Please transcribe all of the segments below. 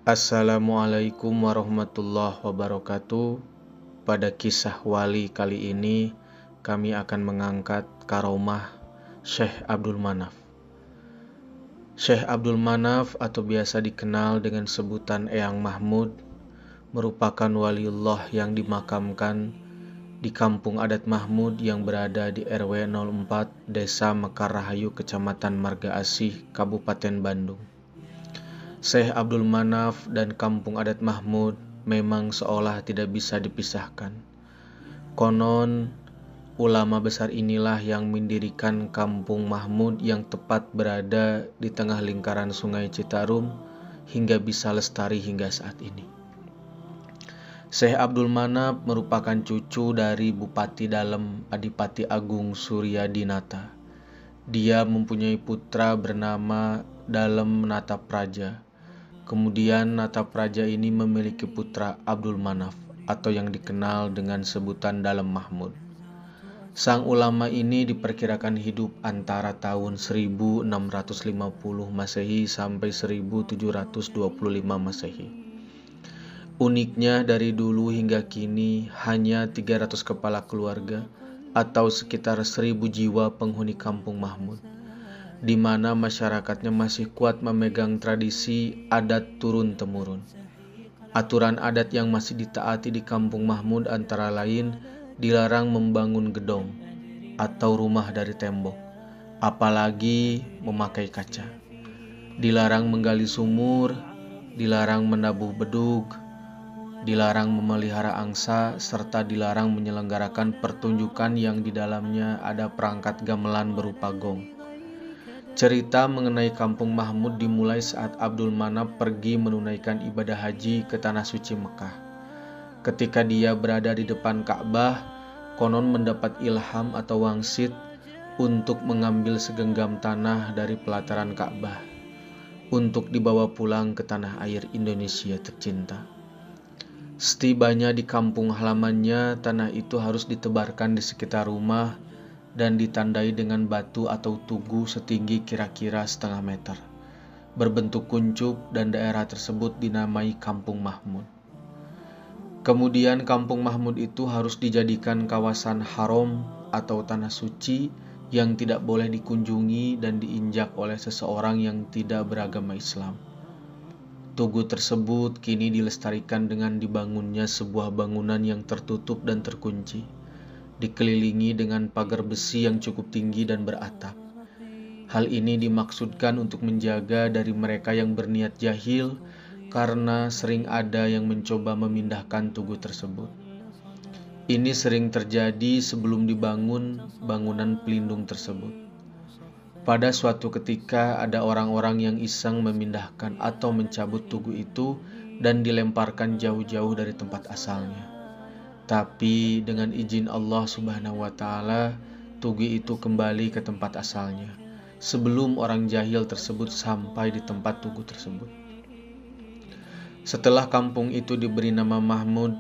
Assalamualaikum warahmatullahi wabarakatuh. Pada kisah wali kali ini, kami akan mengangkat karomah Syekh Abdul Manaf. Syekh Abdul Manaf atau biasa dikenal dengan sebutan Eyang Mahmud merupakan waliullah yang dimakamkan di Kampung Adat Mahmud yang berada di RW 04 Desa Mekar Rahayu, Kecamatan Marga Asih, Kabupaten Bandung. Syekh Abdul Manaf dan Kampung Adat Mahmud memang seolah tidak bisa dipisahkan. Konon, ulama besar inilah yang mendirikan Kampung Mahmud yang tepat berada di tengah lingkaran Sungai Citarum hingga bisa lestari hingga saat ini. Syekh Abdul Manaf merupakan cucu dari Bupati Dalem Adipati Agung Suryadinata. Dia mempunyai putra bernama Dalem Natapraja. Kemudian Natapraja ini memiliki putra Abdul Manaf atau yang dikenal dengan sebutan Dalem Mahmud. Sang ulama ini diperkirakan hidup antara tahun 1650 Masehi sampai 1725 Masehi. Uniknya dari dulu hingga kini hanya 300 kepala keluarga atau sekitar 1000 jiwa penghuni Kampung Mahmud, di mana masyarakatnya masih kuat memegang tradisi adat turun-temurun. Aturan adat yang masih ditaati di Kampung Mahmud antara lain dilarang membangun gedong atau rumah dari tembok, apalagi memakai kaca. Dilarang menggali sumur, dilarang menabuh bedug, dilarang memelihara angsa, serta dilarang menyelenggarakan pertunjukan yang di dalamnya ada perangkat gamelan berupa gong. Cerita mengenai Kampung Mahmud dimulai saat Abdul Manaf pergi menunaikan ibadah haji ke Tanah Suci Mekah. Ketika dia berada di depan Ka'bah, konon mendapat ilham atau wangsit untuk mengambil segenggam tanah dari pelataran Ka'bah untuk dibawa pulang ke tanah air Indonesia tercinta. Setibanya di kampung halamannya, tanah itu harus ditebarkan di sekitar rumah dan ditandai dengan batu atau tugu setinggi kira-kira setengah meter, berbentuk kuncup, dan daerah tersebut dinamai Kampung Mahmud. Kemudian Kampung Mahmud itu harus dijadikan kawasan haram atau tanah suci yang tidak boleh dikunjungi dan diinjak oleh seseorang yang tidak beragama Islam. Tugu tersebut kini dilestarikan dengan dibangunnya sebuah bangunan yang tertutup dan terkunci, dikelilingi dengan pagar besi yang cukup tinggi dan beratap. Hal ini dimaksudkan untuk menjaga dari mereka yang berniat jahil, karena sering ada yang mencoba memindahkan tugu tersebut. Ini sering terjadi sebelum dibangun bangunan pelindung tersebut. Pada suatu ketika ada orang-orang yang iseng memindahkan atau mencabut tugu itu dan dilemparkan jauh-jauh dari tempat asalnya. Tapi dengan izin Allah Subhanahu wa Ta'ala, tugu itu kembali ke tempat asalnya sebelum orang jahil tersebut sampai di tempat tugu tersebut. Setelah kampung itu diberi nama Mahmud,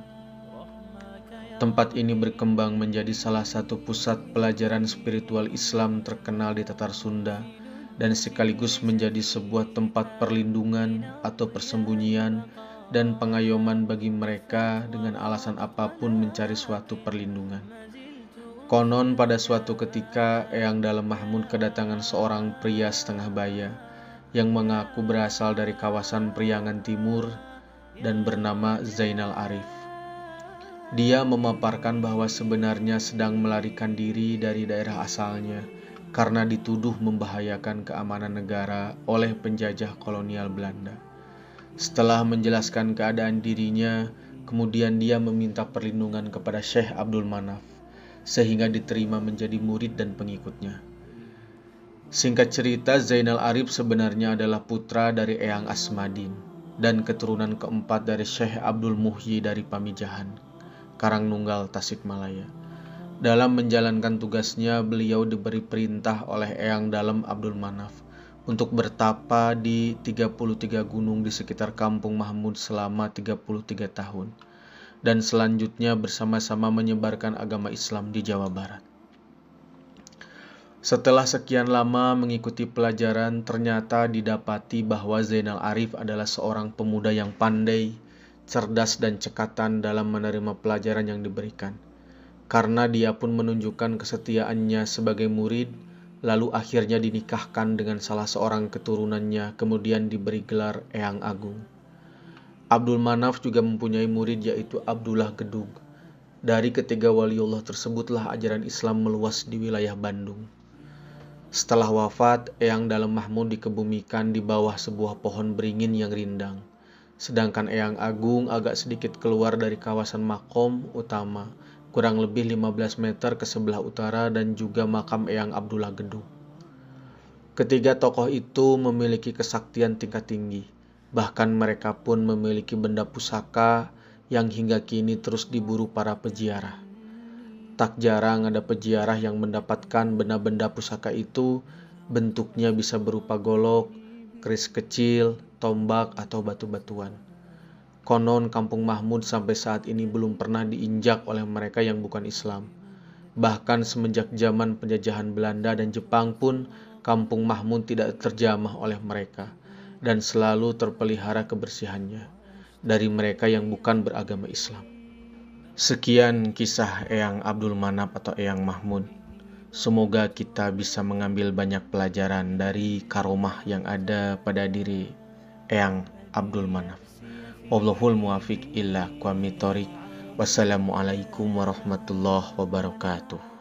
tempat ini berkembang menjadi salah satu pusat pelajaran spiritual Islam terkenal di Tatar Sunda dan sekaligus menjadi sebuah tempat perlindungan atau persembunyian dan pengayoman bagi mereka dengan alasan apapun mencari suatu perlindungan. Konon pada suatu ketika Eyang Dalem Mahmud kedatangan seorang pria setengah baya yang mengaku berasal dari kawasan Priangan Timur dan bernama Zainal Arif. Dia memaparkan bahwa sebenarnya sedang melarikan diri dari daerah asalnya karena dituduh membahayakan keamanan negara oleh penjajah kolonial Belanda. Setelah menjelaskan keadaan dirinya, kemudian dia meminta perlindungan kepada Syekh Abdul Manaf, sehingga diterima menjadi murid dan pengikutnya. Singkat cerita, Zainal Arif sebenarnya adalah putra dari Eyang Asmadin dan keturunan keempat dari Syekh Abdul Muhyi dari Pamijahan, Karangnunggal, Tasikmalaya. Dalam menjalankan tugasnya, beliau diberi perintah oleh Eyang Dalem Abdul Manaf untuk bertapa di 33 gunung di sekitar Kampung Mahmud selama 33 tahun, dan selanjutnya bersama-sama menyebarkan agama Islam di Jawa Barat. Setelah sekian lama mengikuti pelajaran, ternyata didapati bahwa Zainal Arif adalah seorang pemuda yang pandai, cerdas dan cekatan dalam menerima pelajaran yang diberikan. Karena dia pun menunjukkan kesetiaannya sebagai murid, lalu akhirnya dinikahkan dengan salah seorang keturunannya, kemudian diberi gelar Eyang Agung. Abdul Manaf juga mempunyai murid yaitu Abdullah Gedung. Dari ketiga waliullah tersebutlah ajaran Islam meluas di wilayah Bandung. Setelah wafat, Eyang Dalem Mahmud dikebumikan di bawah sebuah pohon beringin yang rindang. Sedangkan Eyang Agung agak sedikit keluar dari kawasan makom utama, kurang lebih 15 meter ke sebelah utara, dan juga makam Eyang Abdullah Gedung. Ketiga tokoh itu memiliki kesaktian tingkat tinggi. Bahkan mereka pun memiliki benda pusaka yang hingga kini terus diburu para peziarah. Tak jarang ada peziarah yang mendapatkan benda-benda pusaka itu, bentuknya bisa berupa golok, keris kecil, tombak, atau batu-batuan. Konon Kampung Mahmud sampai saat ini belum pernah diinjak oleh mereka yang bukan Islam. Bahkan semenjak zaman penjajahan Belanda dan Jepang pun, Kampung Mahmud tidak terjamah oleh mereka dan selalu terpelihara kebersihannya dari mereka yang bukan beragama Islam. Sekian kisah Eyang Abdul Manaf atau Eyang Mahmud. Semoga kita bisa mengambil banyak pelajaran dari karomah yang ada pada diri Eyang Abdul Manaf. Wallahul muwafiq illa aqwamit thoriq. Wassalamualaikum warahmatullahi wabarakatuh.